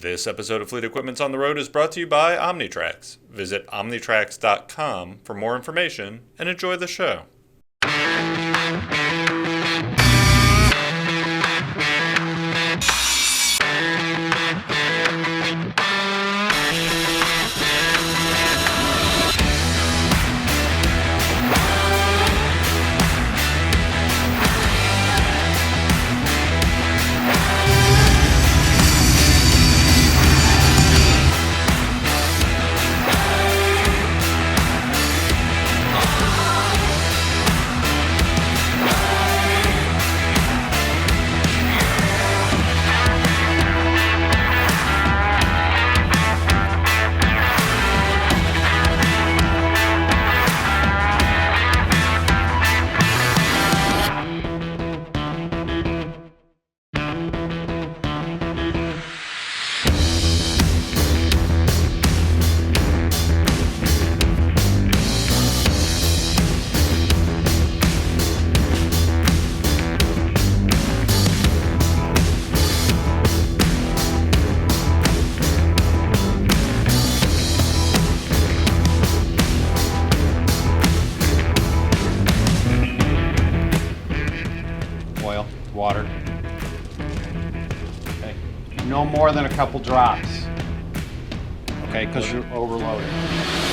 This episode of Fleet Equipment's on the Road is brought to you by Omnitrax. Visit omnitrax.com for more information and enjoy the show. Water. Okay. No more than a couple drops. Okay, because you're overloading.